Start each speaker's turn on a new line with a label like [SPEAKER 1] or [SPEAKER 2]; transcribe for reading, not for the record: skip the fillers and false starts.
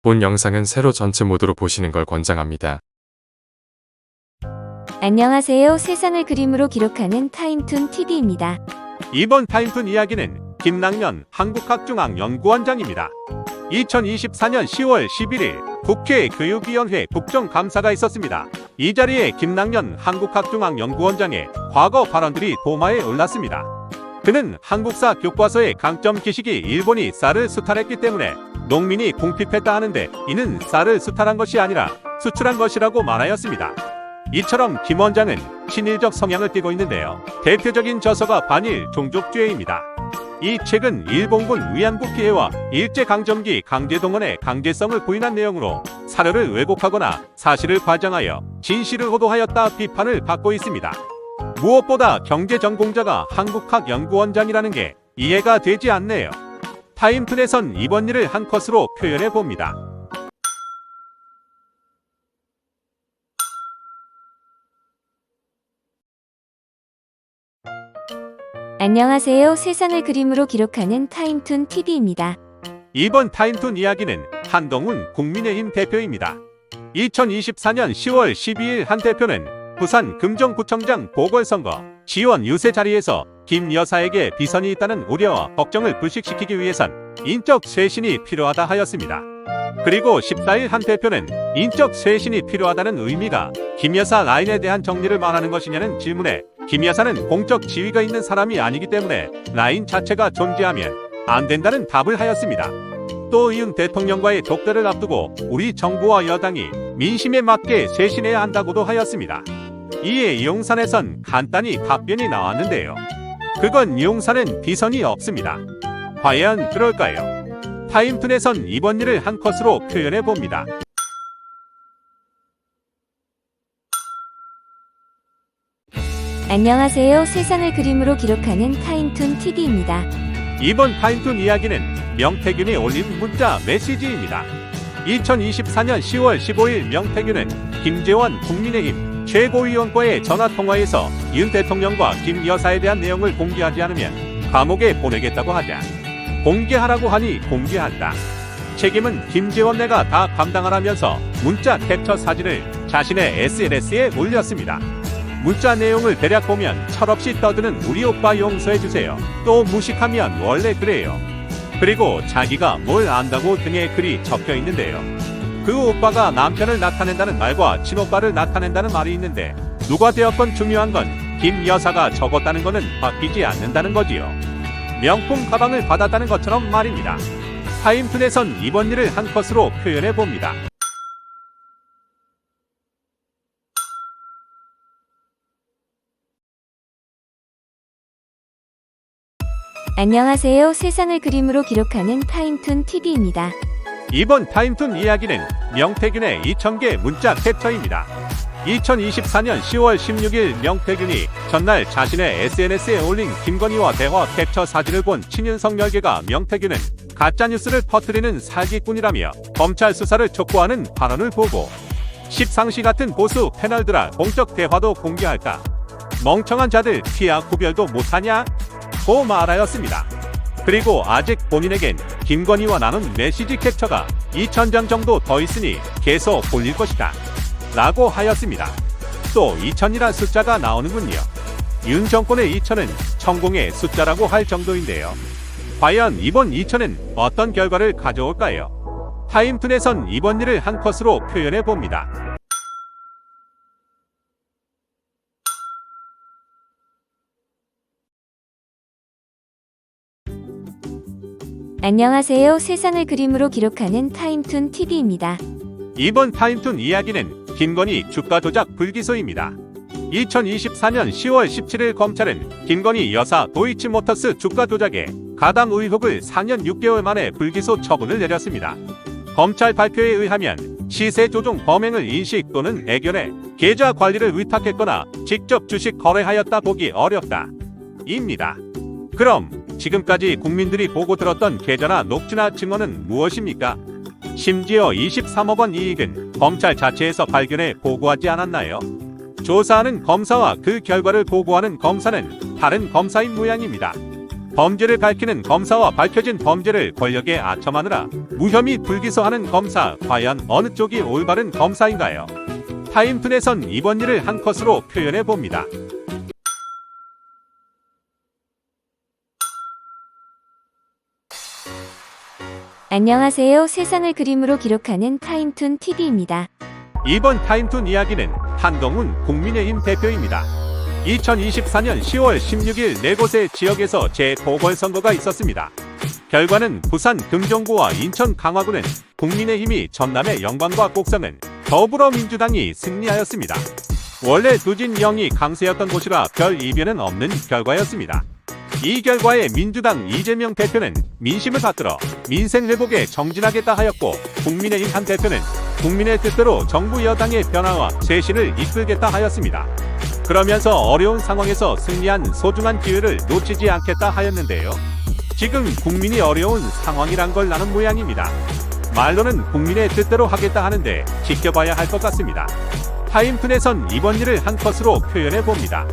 [SPEAKER 1] 본 영상은 세로 전체 모드로 보시는 걸 권장합니다.
[SPEAKER 2] 안녕하세요. 세상을 그림으로 기록하는 타임툰 TV입니다.
[SPEAKER 3] 이번 타임툰 이야기는 김낙연 한국학중앙연구원장입니다. 2024년 10월 11일 국회 교육위원회 국정감사가 있었습니다. 이 자리에 김낙연 한국학중앙연구원장의 과거 발언들이 도마에 올랐습니다. 그는 한국사 교과서의 강점 기식이 일본이 쌀을 수탈했기 때문에 농민이 궁핍했다 하는데 이는 쌀을 수탈한 것이 아니라 수출한 것이라고 말하였습니다. 이처럼 김 원장은 친일적 성향을 띠고 있는데요. 대표적인 저서가 반일 종족주의입니다. 이 책은 일본군 위안부 피해와 일제강점기 강제동원의 강제성을 부인한 내용으로 사료를 왜곡하거나 사실을 과장하여 진실을 호도하였다 비판을 받고 있습니다. 무엇보다 경제전공자가 한국학연구원장이라는 게 이해가 되지 않네요. 타임툰에선 이번 일을 한 컷으로 표현해 봅니다.
[SPEAKER 2] 안녕하세요. 세상을 그림으로 기록하는 타임툰 TV입니다.
[SPEAKER 3] 이번 타임툰 이야기는 한동훈 국민의힘 대표입니다. 2024년 10월 12일 한 대표는 부산 금정구청장 보궐선거 지원 유세 자리에서 김 여사에게 비선이 있다는 우려와 걱정을 불식시키기 위해선 인적 쇄신이 필요하다 하였습니다. 그리고 14일 한 대표는 인적 쇄신이 필요하다는 의미가 김 여사 라인에 대한 정리를 말하는 것이냐는 질문에 김 여사는 공적 지위가 있는 사람이 아니기 때문에 라인 자체가 존재하면 안 된다는 답을 하였습니다. 또 이은 대통령과의 독대를 앞두고 우리 정부와 여당이 민심에 맞게 쇄신해야 한다고도 하였습니다. 이에 용산에선 간단히 답변이 나왔는데요. 그건 용산은 비선이 없습니다. 과연 그럴까요? 타임툰에선 이번 일을 한 컷으로 표현해 봅니다.
[SPEAKER 2] 안녕하세요. 세상을 그림으로 기록하는 타임툰 TV입니다.
[SPEAKER 3] 이번 타임툰 이야기는 명태균이 올린 문자 메시지입니다. 2024년 10월 15일 명태균은 김재원 국민의힘 최고위원과의 전화통화에서 윤 대통령과 김 여사에 대한 내용을 공개하지 않으면 감옥에 보내겠다고 하자 공개하라고 하니 공개한다. 책임은 김재원 내가 다 감당하라면서 문자 캡처 사진을 자신의 SNS에 올렸습니다. 문자 내용을 대략 보면 철없이 떠드는 우리 오빠 용서해주세요. 또 무식하면 원래 그래요. 그리고 자기가 뭘 안다고 등에 글이 적혀 있는데요. 그 오빠가 남편을 나타낸다는 말과 친오빠를 나타낸다는 말이 있는데 누가 되었건 중요한 건 김 여사가 적었다는 거는 바뀌지 않는다는 거지요. 명품 가방을 받았다는 것처럼 말입니다. 타임툰에선 이번 일을 한 컷으로 표현해 봅니다.
[SPEAKER 2] 안녕하세요. 세상을 그림으로 기록하는 타임툰 TV입니다.
[SPEAKER 3] 이번 타임툰 이야기는 명태균의 2000개 문자 캡처입니다. 2024년 10월 16일 명태균이 전날 자신의 SNS에 올린 김건희와 대화 캡처 사진을 본 친윤석 열개가 명태균은 가짜뉴스를 퍼뜨리는 사기꾼이라며 검찰 수사를 촉구하는 발언을 보고 십상시 같은 보수 패널들아 공적 대화도 공개할까? 멍청한 자들 피하 구별도 못하냐? 고 말하였습니다. 그리고 아직 본인에겐 김건희와 나눈 메시지 캡처가 2000장 정도 더 있으니 계속 올릴 것이다 라고 하였습니다. 또 2000이란 숫자가 나오는군요. 윤 정권의 2000은 천공의 숫자라고 할 정도인데요. 과연 이번 2000은 어떤 결과를 가져올까요? 타임툰에선 이번 일을 한 컷으로 표현해 봅니다.
[SPEAKER 2] 안녕하세요. 세상을 그림으로 기록하는 타임툰 TV입니다.
[SPEAKER 3] 이번 타임툰 이야기는 김건희 주가 조작 불기소입니다. 2024년 10월 17일 검찰은 김건희 여사 도이치모터스 주가 조작에 가담 의혹을 4년 6개월 만에 불기소 처분을 내렸습니다. 검찰 발표에 의하면 시세 조종 범행을 인식 또는 애견해 계좌 관리를 위탁했거나 직접 주식 거래하였다 보기 어렵다 입니다. 그럼 지금까지 국민들이 보고 들었던 계좌나 녹취나 증언은 무엇입니까? 심지어 23억 원 이익은 검찰 자체에서 발견해 보고하지 않았나요? 조사하는 검사와 그 결과를 보고하는 검사는 다른 검사인 모양입니다. 범죄를 밝히는 검사와 밝혀진 범죄를 권력에 아첨하느라 무혐의 불기소하는 검사, 과연 어느 쪽이 올바른 검사인가요? 타임툰에선 이번 일을 한 컷으로 표현해 봅니다.
[SPEAKER 2] 안녕하세요. 세상을 그림으로 기록하는 타임툰 TV입니다.
[SPEAKER 3] 이번 타임툰 이야기는 한동훈 국민의힘 대표입니다. 2024년 10월 16일 4곳의 지역에서 재보궐선거가 있었습니다. 결과는 부산 금정구와 인천 강화구는 국민의힘이, 전남의 영광과 곡성은 더불어민주당이 승리하였습니다. 원래 두진영이 강세였던 곳이라 별 이변은 없는 결과였습니다. 이 결과에 민주당 이재명 대표는 민심을 받들어 민생 회복에 정진하겠다 하였고, 국민의힘 한 대표는 국민의 뜻대로 정부 여당의 변화와 쇄신을 이끌겠다 하였습니다. 그러면서 어려운 상황에서 승리한 소중한 기회를 놓치지 않겠다 하였는데요. 지금 국민이 어려운 상황이란 걸 아는 모양입니다. 말로는 국민의 뜻대로 하겠다 하는데 지켜봐야 할 것 같습니다. 타임툰에선 이번 일을 한 컷으로 표현해 봅니다.